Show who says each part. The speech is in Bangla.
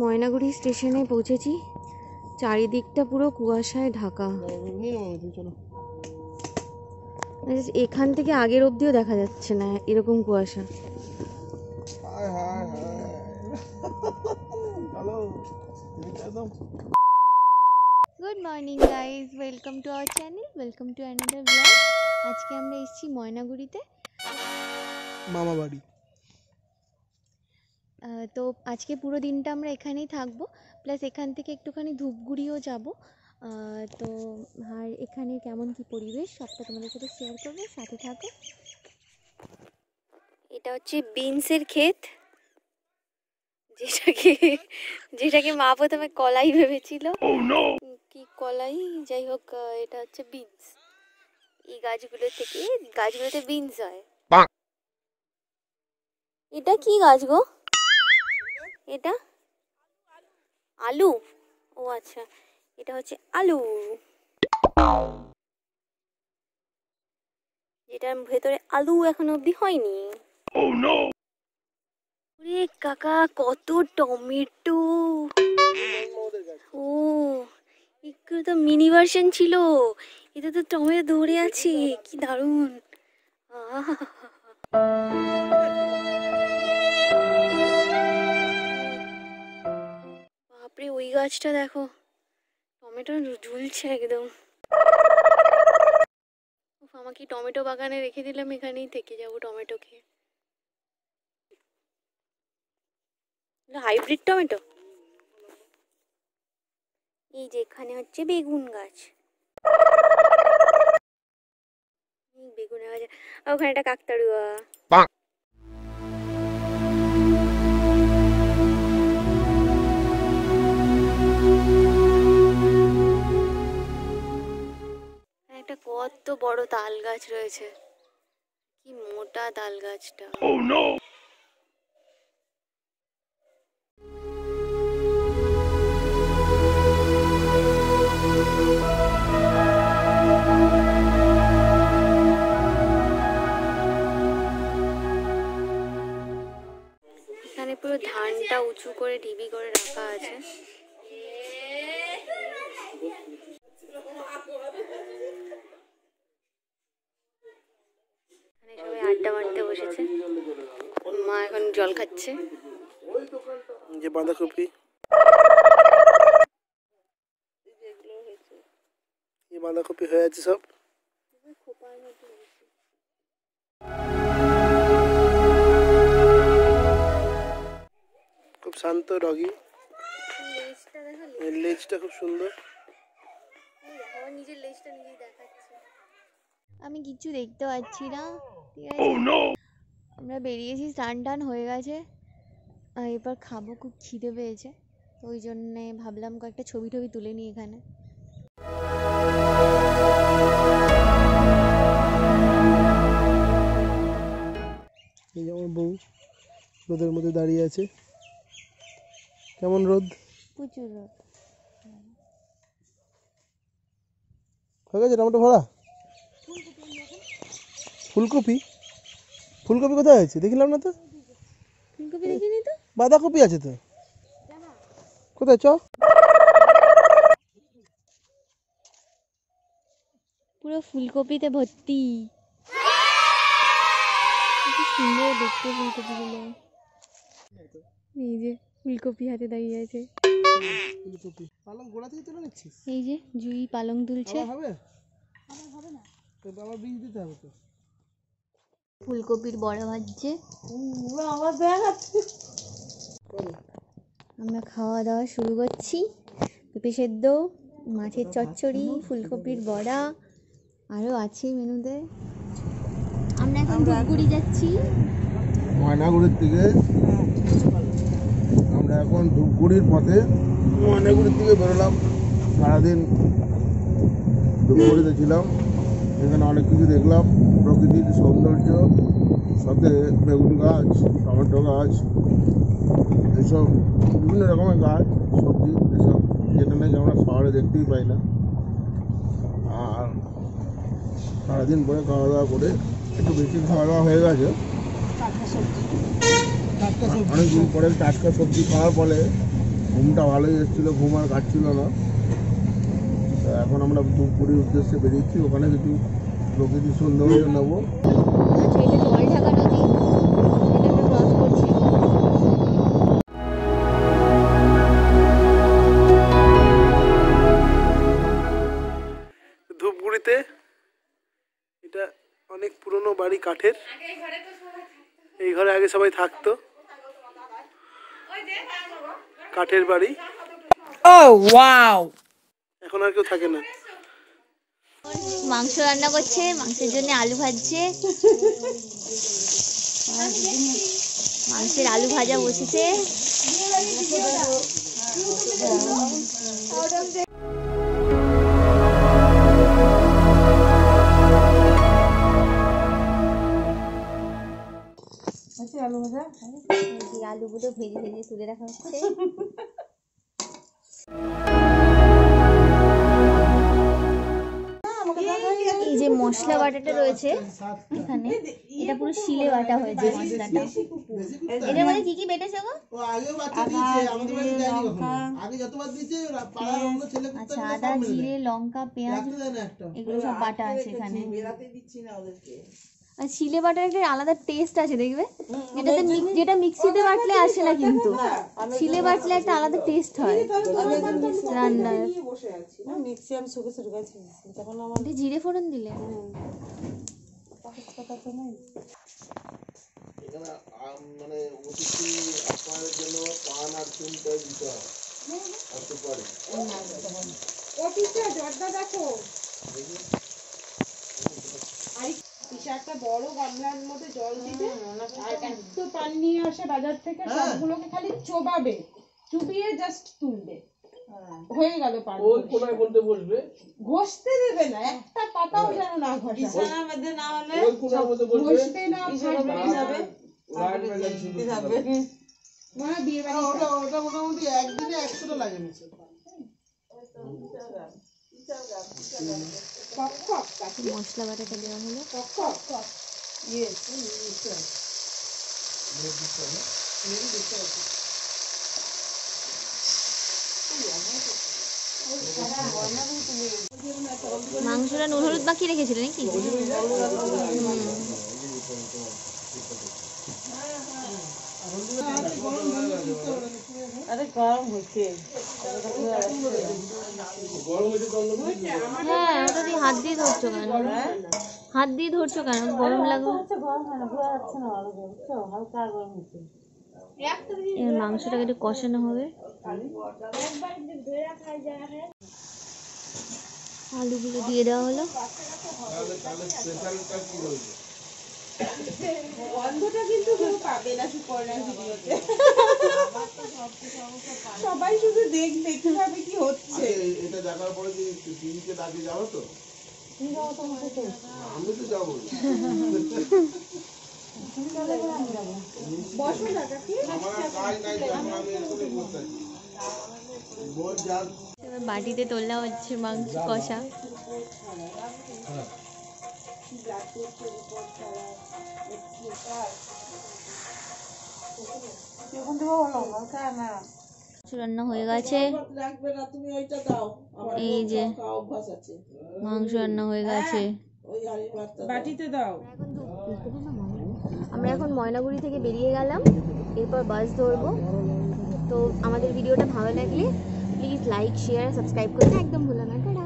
Speaker 1: ময়নাগুড়ি স্টেশনে পৌঁছেছি। চারিদিকটা পুরো কুয়াশায় ঢাকা। এখান থেকে আগের অবধিও দেখা যাচ্ছে না, এরকম কুয়াশা। Good morning guys, welcome to our channel, welcome to another blog. আজকে আমরা এসেছি ময়নাগুড়িতে,
Speaker 2: মামা বাড়ি।
Speaker 1: তো আজকে পুরো দিনটা আমরা এখানেই থাকবো, প্লাস এখান থেকে একটুখানি ধূপগুড়িও যাব। তো আর এখানে কেমন কি পরিবেশ সবটা তোমাদের সাথে শেয়ার করবো, সাথে থাকো। এটা হচ্ছে বিনসের ক্ষেত, যেটাকে মা প্রথমে কলাই ভেবেছিল। কি কলাই, যাই হোক, এটা হচ্ছে বিনস। এই গাছগুলোতে বিনস হয়। এটা কি গাছ গো? এটা আলু। ও আচ্ছা, এটা হচ্ছে আলু, যেটার ভেতরে আলু এখনো অব্দি হয়নি। ওরে কাকা, কত টমেটো! ও, একটু তো মিনি ভার্সন ছিল, এটা তো টমেটো ধরে আছে, কি দারুণ! বাপরে, ওই গাছটা দেখো, টমেটো ঝুলছে একদম। আমাকে টমেটো বাগানে রেখে দিলাম, এখানেই থেকে যাবো টমেটো খেয়ে। Hybrid tomato. এই যে এখানে হচ্ছে বেগুন গাছ, বেগুনের গাছ, ওখানে একটা কাকতাড়ুয়া। একটা কত বড় তাল গাছ রয়েছে, কি মোটা তাল গাছটা। এখানে পুরো ধানটা উঁচু করে ঢিবি করে রাখা আছে। এখানে সবাই আড্ডা মারতে বসেছে, মা এখন জল খাচ্ছে।
Speaker 2: যে বাঁধাকপি, এই বাঁধাকপি হয়ে আছে সব। খুব শান্ত ডগি, লেজটা খুব সুন্দর।
Speaker 1: নিজের লেজটা নিজেই দেখাচ্ছে। আমি কিছু দেখতে পাচ্ছি না, ঠিক আছে। আমরা বেরিয়েছি, স্নান টান হয়ে গেছে, এবার খাবো, খুব খিদে পেয়েছে, তো ওই জন্যে ভাবলাম কয়েকটা ছবি টবি তুলে নিই এখানে।
Speaker 2: এই যে আমার বউ রোদের মধ্যে দাঁড়িয়ে আছে। কেমন রোদ?
Speaker 1: প্রচুর রোদ।
Speaker 2: হয়ে গেছে টমেটো ভরা। ফুলকপি, ফুলকপি কোথায় আছে দেখলাম না তো।
Speaker 1: ফুলকপি দেখিনি তো।
Speaker 2: বাঁধাকপি আছে তো, কোথায়? চ,
Speaker 1: পুরো ফুলকপিতে ভর্তি, কি সুন্দর দেখতে ফুলকপিগুলো। এই যে ফুলকপি হাতে দাঁড়িয়ে আছে।
Speaker 2: ফুলকপি পালং গোড়া থেকে তুলে নিচ্ছিস?
Speaker 1: এই যে জুই পালং তুলছে।
Speaker 2: হবে না তো, বাবা বীজ দিতে হবে তো।
Speaker 1: ফুলকপির বড়া ভাজছে। আমরা খাওয়া দাওয়া শুরু করছি। পেঁপে সেদ্ধ, মাছের চচ্চড়ি, ফুলকপির বড়া, আরও আছে মেনুতে। আমরা এখন ধূপগুড়ি যাচ্ছি,
Speaker 2: ময়নাগুড়ির থেকে। আমরা এখন ধূপগুড়ির পথে ময়নাগুড়ির থেকে বেরোলাম। সারাদিন ধূপগুড়িতে ছিলাম, এখানে অনেক কিছু দেখলাম, প্রকৃতির সৌন্দর্য, সাথে বেগুন গাছ, টমেটো গাছ, এসব বিভিন্ন রকমের গাছ, সবজি, এসব যেটা নাকি আমরা শহরে দেখতেই পাই না। আর সারাদিন পরে খাওয়া দাওয়া করে একটু বেশি খাওয়া দাওয়া হয়ে গেছে। অনেকদিন পরে টাটকা সবজি খাওয়ার ফলে ঘুমটা ভালোই এসেছিলো, ঘুম আর কাটছিল না। তো এখন আমরা ধূপগুড়ির উদ্দেশ্যে বেরিয়েছি, ওখানে কিছু প্রকৃতির সৌন্দর্য নেবো।
Speaker 1: আচ্ছা, এটা জল ঢাকা নদী, এটা আমরা ক্রস করছি।
Speaker 3: ধূপগুড়িতে এটা অনেক পুরনো বাড়ি, কাঠের। এই ঘরে আগে সবাই থাকতো, কাঠের বাড়ি। এখন আর কেউ থাকে না।
Speaker 1: মাংস রান্না করছে, মাংসের জন্য আলু ভাজছে, মাংসের আলু ভাজা বসেছে। আলুগুলো ভেজে ভেজে তুলে রাখা হচ্ছে। এই যে মশলা বাটাটা রয়েছে এখানে, এটা পুরো শিলে বাটা হয়েছে মশলাটা। এটার মধ্যে কি কি বেটেছে গো? আচ্ছা, আদা, জিরে, লঙ্কা, পেঁয়াজ, এগুলো সব বাটা আছে এখানে। আর শিলে বাটার একটা আলাদা টেস্ট আছে দেখবে, যেটাতে যেটা মিক্সিতে বাটলে আসে না, কিন্তু শিলে বাটলে একটা আলাদা টেস্ট হয় রান্নার। জিরে ফোড়ন দিলে
Speaker 2: এখানে মানে অতিথি আপ্যায়নের জন্য পান আর চুনটা দিতে হয়। আসতে পারে
Speaker 4: একটা বড় গামলার মধ্যে জল দিবে আর একটু পান নিয়ে আসে বাজার থেকে, সবগুলোকে খালি চোবাবে, চুবিয়ে জাস্ট তুলবে, হয়ে গেল পান।
Speaker 3: ওই কোনায় বলতে বসবে,
Speaker 4: ঘষতে দেবে না, একটা পাতাও যেন না ঘষে,
Speaker 3: বিছানার মধ্যে না হলে ওই কোনার মধ্যে বসবে,
Speaker 4: ঘষবে না, ফাটবে যাবে। মানে বিয়ে বাড়ি ওটা মোটামুটি একদিনে 100টা লাগে নিচে।
Speaker 1: মশলা বাটাটা দেওয়া হলো। মাংসটা নুন হলুদ বাকি রেখেছিল নাকি? হ্যাঁ, ওটা দিয়ে হাত দিয়ে ধরছো কেন? হাত দিয়ে ধরছো কেন? গরম লাগবে। এবার মাংসটাকে একটু কষানো হবে। আলুগুলো দিয়ে দেওয়া হলো।
Speaker 4: গন্ধটা কিন্তু কেউ পাবে না সুপর্ণার ভিডিওতে, সবাই শুধু দেখবে কিভাবে কি হচ্ছে।
Speaker 2: এটা দেখার পরে কি টিভিতে ডাকি যাবো তো? আমি তো যাবো।
Speaker 4: বসো না কাকি,
Speaker 1: এবার বাটিতে তোলা হচ্ছে মাংস কষা। রান্না হয়ে গেছে, এই যে মাংস রান্না হয়ে গেছে।
Speaker 4: বাটিতে দাও।
Speaker 1: আমরা এখন ময়নাগুড়ি থেকে বেরিয়ে গেলাম, এরপর বাস ধরবো। তো আমাদের ভিডিওটা ভালো লাগলে প্লিজ লাইক, শেয়ার, সাবস্ক্রাইব করতে একদম ভুলো না। টাটা।